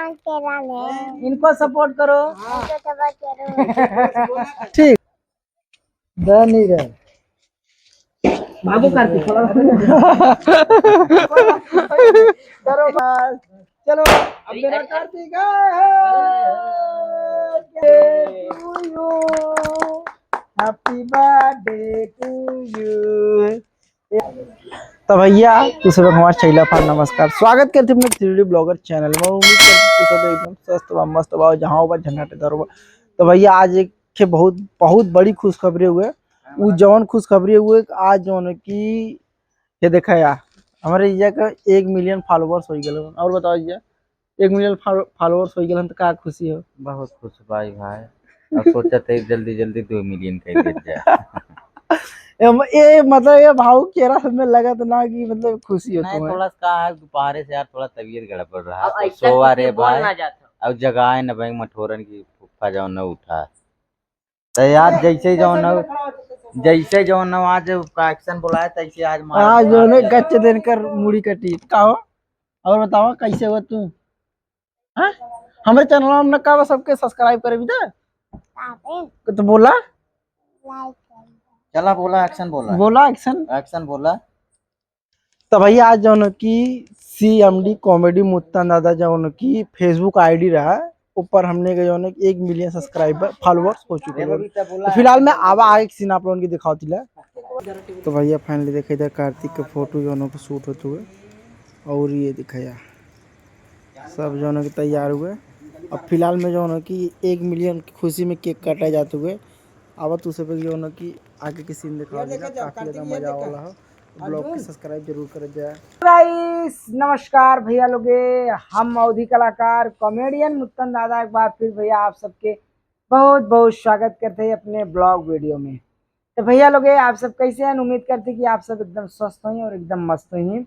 इनको सपोर्ट करो। ठीक नहीं रहे बाबू कार्तिक करो बस। चलो अब मेरा Kartik happy birthday to you. तो भैया दूसरे हमारे चैला पर नमस्कार, स्वागत करते हैं 3D ब्लॉगर चैनल में। उम्मीद करते हैं एकदम स्वस्थ व मस्त बा जहाँ हो झंझट इधर हो। तो भैया आज एक के बहुत बड़ी खुशखबरी हुए। वो जौन खुशखबरी हुए आज जौन की ये देखा यार हमारे ये का 1 मिलियन फॉलोवर्स हो गए। और बताओ ये 1 मिलियन फॉलोवर्स हो गए तो क्या खुशी हो? बहुत खुश भाई अब सोचा था जल्दी जल्दी 2 मिलियन कर दे जाए। ये मतलब ये भाव चेहरा में लगा तो ना कि मतलब खुशी हो? नहीं थोड़ा सा है दोपहर से यार थोड़ा तबीयत गड़बड़ रहा तो सोवा रे भाई। अब जगह है न भाई मठोरन की फुफा जाओ न उठा तो यार जैसे जो न आज एक्शन बुलाया तैसे आज जो ने गच्चे देकर मुड़ी कटी का हो। और बताओ कैसे हो तू? हाँ हमारे चैनल में का सबके सब्सक्राइब करे भी तो बोला चला बोला एक्शन बोला। तो भैया आज जो की CMD कॉमेडी मुत्तन दादा जो की फेसबुक आईडी रहा ऊपर हमने जो 1 मिलियन सब्सक्राइबर फॉलोअर्स हो चुके हैं। तो फिलहाल मैं आगे सीन आप लोगों की दिखाती है। तो भैया फाइनली देखा इधर कार्तिक का फोटो जो शूट होते हुए और ये दिखाया सब जो तैयार हुए। अब फिलहाल में जो कि 1 मिलियन की खुशी में केक काटा जाते हुए अब तू सब जो कि आगे की सीन दिखा काफी ज्यादा मजा वाला है। ब्लॉग को सब्सक्राइब जरूर कर जाए। गाइस नमस्कार भैया लोगे, हम अवधी कलाकार कॉमेडियन मुत्तन दादा एक बार फिर भैया आप सबके बहुत बहुत स्वागत करते हैं अपने ब्लॉग वीडियो में। तो भैया लोगे आप सब कैसे हैं? उम्मीद करते हैं कि आप सब एकदम स्वस्थ हैं और एकदम मस्त हैं।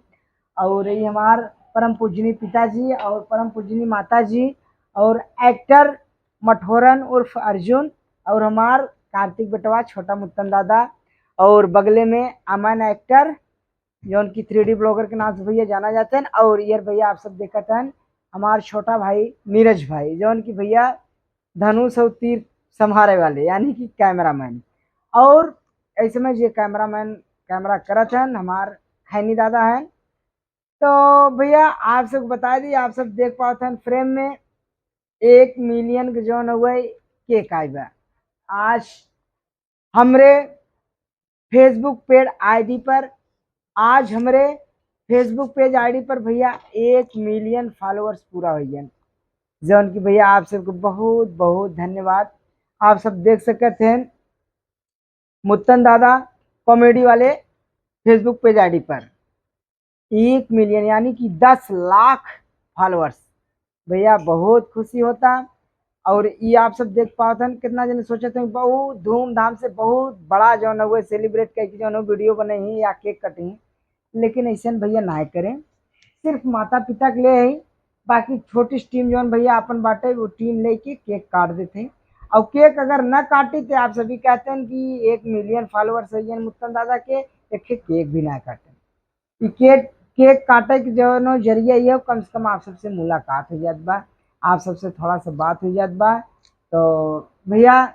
और ये हमार परम पूजनी पिताजी और परम पूजनी माताजी और एक्टर मठोरन उर्फ अर्जुन और हमार कार्तिक बेटवा छोटा मुत्तन दादा और बगले में अमन एक्टर जो उनकी 3D ब्लॉगर के नाम से भैया जाना जाते हैं। और यार भैया आप सब देखते हैं हमार छोटा भाई नीरज भाई जो उनकी भैया धनुष और तीर संभारे वाले यानी कि कैमरामैन। और ऐसे में ये कैमरामैन कैमरा करत हैं हमार खैनी दादा हैं। तो भैया आप सब बता दी आप सब देख पाते हैं फ्रेम में 1 मिलियन के जो हुए केक आएगा आज हमरे फेसबुक पेज आईडी पर। आज हमारे फेसबुक पेज आईडी पर भैया 1 मिलियन फॉलोअर्स पूरा हो गए जो उनकी भैया आप सबको बहुत बहुत धन्यवाद। आप सब देख सकते हैं मुत्तन दादा कॉमेडी वाले फेसबुक पेज आईडी पर 1 मिलियन यानी कि 10 लाख फॉलोअर्स भैया बहुत खुशी होता। और ये आप सब देख पाते हैं कितना जन सोचे थे बहुत धूमधाम से बहुत बड़ा जो है सेलिब्रेट करके जो वीडियो बने ही या केक कटे हैं, लेकिन ऐसे भैया ना करें सिर्फ माता पिता के लिए ही। बाकी छोटी टीम जो भैया अपन बांटे वो टीम लेके केक काट देते हैं। और केक अगर न काटे तो आप सभी कहते हैं कि 1 मिलियन फॉलोअर्स है मुत्तन दादा के एक केक भी ना काटे। केक काटे के जो जरिए ये कम से कम आप सबसे मुलाकात हो जात बा, आप सबसे थोड़ा सा बात हो जात बा। तो भैया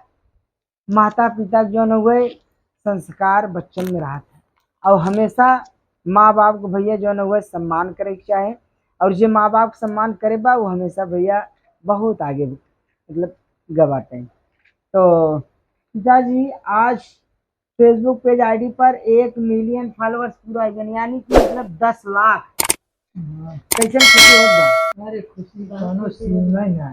माता पिता जो हुए संस्कार बच्चन में रहते हैं और हमेशा माँ बाप को भैया जो हुए सम्मान करे के चाहे। और जो माँ बाप सम्मान करे बा वो हमेशा भैया बहुत आगे मतलब गवाते हैं। तो पिताजी आज फेसबुक पेज आईडी पर 1 मिलियन फॉलोअर्स पूरा यानी कि मतलब 10 लाख कैसे खुशी हो बा? अरे खुशी कोनो सीन नहीं है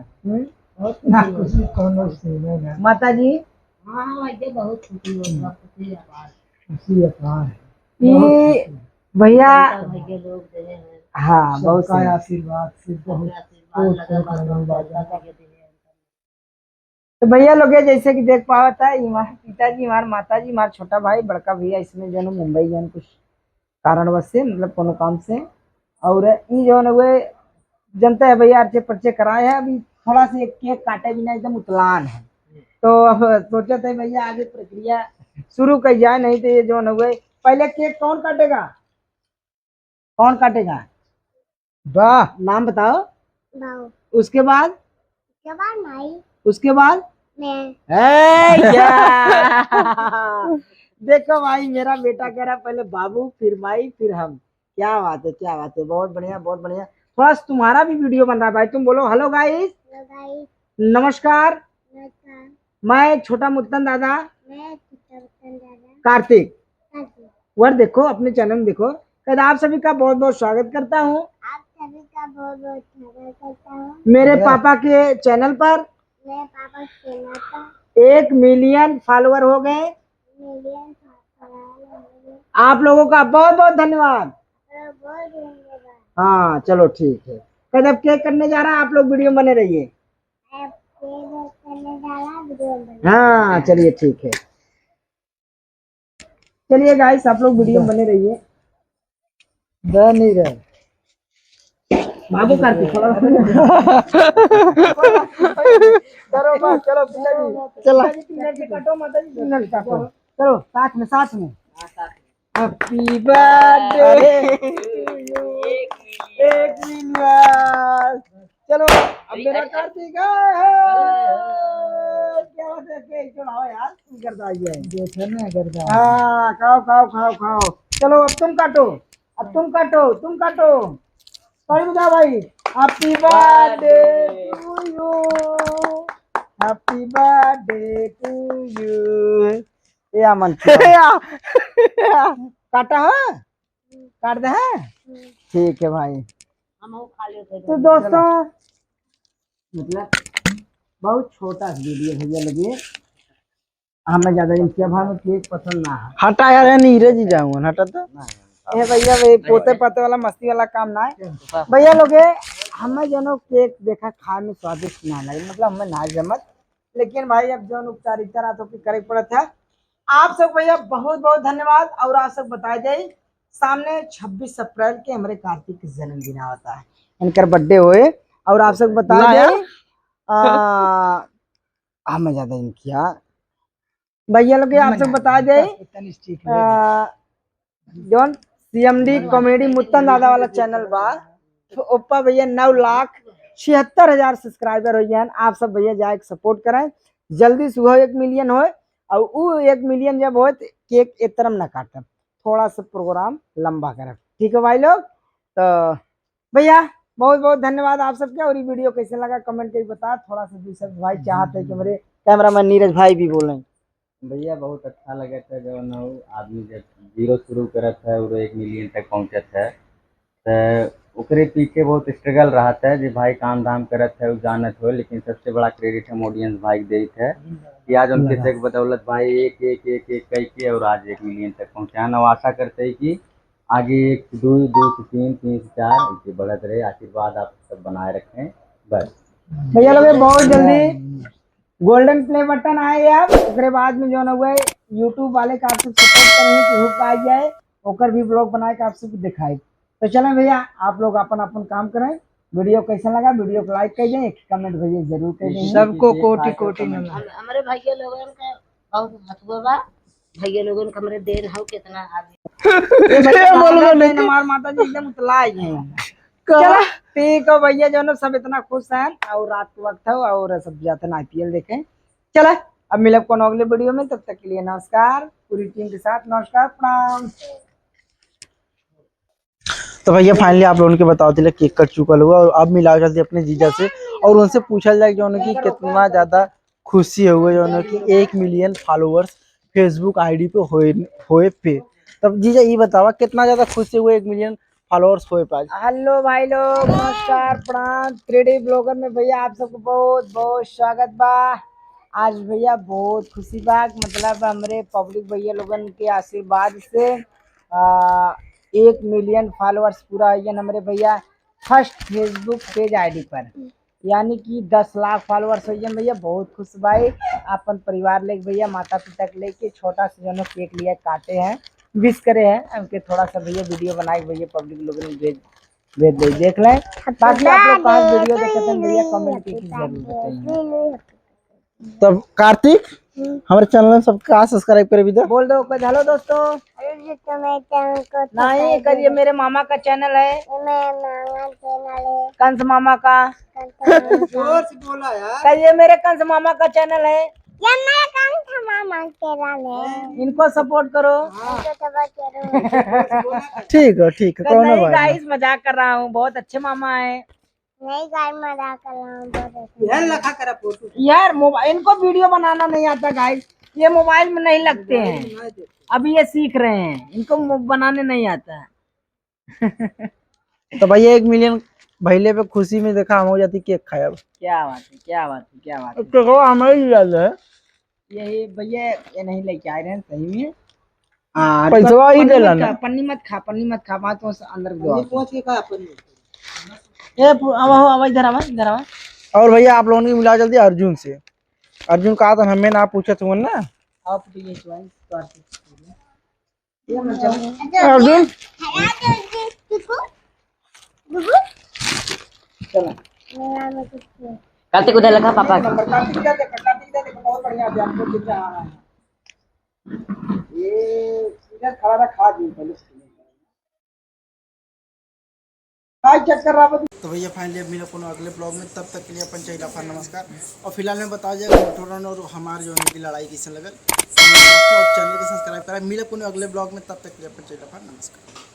ना खुशी कोनो सीन नहीं है माता जी। हाँ ये बहुत खुशी हो बा, खुशी अपार ये भैया हाँ बहुत का आशीर्वाद से बहुत। तो भैया लोग जैसे कि देख पावा था हमारे पिताजी हमारे माता जी हमारे छोटा भाई बड़का भैया इसमें जो मुंबई जो कुछ कारणवश से मतलब कोनो काम से। और ये जो है वे जनता है भैया अच्छे पर्चे कराए हैं। अभी थोड़ा सा एक केक काटे बिना एकदम उतलान है। तो अब सोचे थे भैया आगे प्रक्रिया शुरू कर जाए, नहीं तो ये जो है वे पहले केक कौन काटेगा कौन काटेगा? वाह नाम बताओ। उसके बाद माई उसके बाद मैं देखो भाई मेरा बेटा कह रहा है पहले बाबू फिर माई फिर हम। क्या बात है, क्या बात है, बहुत बढ़िया बहुत बढ़िया। थोड़ा सा तुम्हारा भी वीडियो बन रहा है भाई, तुम बोलो हेलो गाइस, लगाई नमस्कार, नमस्कार मैं छोटा मुत्तन दादा मैं चित्रबर्तन दादा कार्तिक। काजी वर्ड देखो, अपने चैनल में देखो। कहते आप सभी का बहुत बहुत स्वागत करता हूँ आप सभी का बहुत बहुत स्वागत करता हूँ मेरे पापा के चैनल पर। मैं पापा चैनल पर 1 मिलियन फॉलोअर हो गए। मिलियन सब्सक्राइबर आप लोगों का बहुत बहुत धन्यवाद। बहुत धन्यवाद। हाँ चलो ठीक है। कहते अब केक करने जा रहा है, आप लोग वीडियो में बने रहिए। आप केक करने जा रहा वीडियो बना हाँ चलिए ठीक है, चलिए गाइस आप लोग वीडियो में बने रहिए। नहीं रहे बाबू कार्तिक थोड़ा करो बस, चलो पिताजी चलो पिताजी काटो, माता जी पिताजी काटो, चलो साथ में हैप्पी बर्थडे 1 मिलियन। चलो अब मेरा कार्तिक क्या बात है, केक चढ़ाओ यार, तुम करता है देखो ना करता। हाँ खाओ खाओ खाओ खाओ। चलो अब तुम काटो, अब तुम काटो, तुम काटो। कहीं बजा भाई, happy birthday to you, happy birthday to you. ये अमन काटा है, काट दे है, ठीक है भाई। हम खा लेते तो दोस्तों मतलब बहुत छोटा वीडियो भैया लगे, हमें ज्यादा इनके भाव में केक पसंद ना है। हटा यार नीरज ही जाऊंगा, हटा तो ए भैया भाई पोते पाते वाला मस्ती वाला काम ना है भैया लोगे। हमें जो केक देखा खाए में स्वादिष्ट ना लगे, मतलब हमें ना जमत, लेकिन भाई अब जो उपचारिता रातों की करे पड़ा था। आप सब भैया बहुत बहुत धन्यवाद। और आप सब बताए जाए सामने 26 अप्रैल के हमारे कार्तिक के जन्मदिन होता है, इनकर बर्थडे हुए। और आप सब बताए जाए हमें ज्यादा इनकी भैया लोग आप सब बता दे जौन सीएमडी कॉमेडी मुत्तन दादा वाला चैनल बा, तो ऊपर भैया 9,76,000 सब्सक्राइबर हो गए। आप सब भैया जाए सपोर्ट करें, जल्दी सुबह 1 मिलियन हो। और वो 1 मिलियन जब हो तो केक इतरम ना काटम, थोड़ा सा प्रोग्राम लंबा करें, ठीक है भाई लोग। तो भैया बहुत बहुत धन्यवाद आप सबके। और ये वीडियो कैसे लगा कमेंट करके बता। थोड़ा सा दूसरा भाई चाहते हैं कि मेरे कैमरामैन नीरज भाई भी बोलें। भैया बहुत अच्छा लगे था जो न आदमी जब जीरो शुरू करत है और 1 मिलियन तक पहुँचत है, तो ओकरे पीछे बहुत स्ट्रगल रहा था जी भाई, काम धाम करत है वो जानत हो। लेकिन सबसे बड़ा क्रेडिट हम ऑडियंस भाई देत है कि आज उनके से बदौलत भाई एक एक एक एक कई के और आज 1 मिलियन तक पहुँचे हैं। और आशा करते हैं कि आगे 1 से 2 2 से 3 3 से 4 ऐसे बढ़त रहे। आशीर्वाद आप सब बनाए रखें बस। भैया लोग बहुत जल्दी गोल्डन प्ले बटन आए आप उसके बाद में जो ना हुआ यूट्यूब वाले का आप सब सपोर्ट करेंगे कि हुक आ जाए ओकर भी ब्लॉग बनाए के आप सबको दिखाए। तो चलें भैया आप लोग अपन अपन काम करें। वीडियो कैसा लगा वीडियो को लाइक कर दें, कमेंट भैया जरूर कर दें। सबको कोटि कोटि नमस्कार। हमारे भैया लोगों का बहुत महत्व बा। भैया लोगन का हमरे देर हो कितना आगे बोलो नहीं हमार माता जी एकदम उतलाई हैं। चलो ठीक है भैया, जो ना सब इतना खुश हैं और रात के वक्त है और सब जाते हैं आईपीएल देखें। चलो अब मिलब कौन अगले वीडियो में, तब तक के लिए नमस्कार पूरी टीम के साथ, नमस्कार प्रणाम। तो भैया फाइनली आप लोगों के बताओ दिले केक कट चुकल हुआ और अब मिला जल्दी अपने जीजा से और उनसे पूछा जाए जो कि कितना ज्यादा खुशी हुई जो कि 1 मिलियन फॉलोअर्स फेसबुक आईडी पे होए पे। तब जीजा ये बतावा कितना ज्यादा खुशी हुए 1 मिलियन फॉलोअर्स होए पाए। हेलो भाई लोग नमस्कार प्रणाम 3D ब्लॉगर में भैया आप सबको बहुत बहुत स्वागत बा। आज भैया बहुत खुशी बा, मतलब हमारे पब्लिक भैया लोगन के आशीर्वाद से 1 मिलियन फॉलोअर्स पूरा है हमारे भैया फर्स्ट फेसबुक पेज आईडी पर, यानी कि 10 लाख फॉलोअर्स हो भैया। बहुत खुश भाई अपन परिवार लेके भैया माता पिता के लेके छोटा सा जो केक लिया काटे हैं विश करे हैं उनके, थोड़ा सा भैया वीडियो बनाए भैया पब्लिक लोगों ने भेज दे देख लें। बाकी आप लोग कहाँ वीडियो देखते हैं भैया कमेंट करके जरूर बताइए। तब कार्तिक हमारे चैनल में सबका सब्सक्राइब करे भी दो, बोल दो हेलो दोस्तों। नहीं करिए, मेरे मामा का चैनल है कंस मामा का, जोर से बोला यार। का ये मेरे कंस मामा का चैनल है, इनको सपोर्ट करो। ठीक है ठीक है, का कौन है नहीं भाई? गाइस, मजाक कर रहा हूँ, बहुत अच्छे मामा है यार। मोबाइल इनको वीडियो बनाना नहीं आता गाइस, ये मोबाइल में नहीं लगते हैं, अभी ये सीख रहे हैं, इनको बनाने नहीं आता। तो भैया 1 मिलियन भैले पे खुशी में देखा हम हो जाती केक खाया। अब क्या बात है, क्या बात है, क्या बात है। तो हमारी याद है, ये भैया ये नहीं लेके आए रहे हैं सही में। पैसा ही दे लाना। पन्नी मत खा, पन्नी मत खा, बात तो अंदर दो। ये अब इधर आवा, इधर आवा। और भैया आप लोगों ने मिला जल्दी अर्जुन से। अर्जुन कहा था हमें ना पूछे तुम ना। आप ये ज्वाइन कर अर्जुन चलो। कार्तिक उधर लगा पापा का। कार्तिक इधर देखो, कार्तिक इधर देखो, बहुत बढ़िया अभी आपको दिख रहा है। ये इधर खड़ा रहा, खा दी पहले। हाय चेक कर रहा। तो भैया फाइनली अब मिले को अगले ब्लॉग में, तब तक के लिए अपन चाहिए लाफा नमस्कार। और फिलहाल में बता दिया मठोरन और हमारे जो उनकी लड़ाई कैसे लगल, और चैनल को सब्सक्राइब करा। मिले को अगले ब्लॉग में, तब तक के लिए अपन चाहिए लाफा नमस्कार।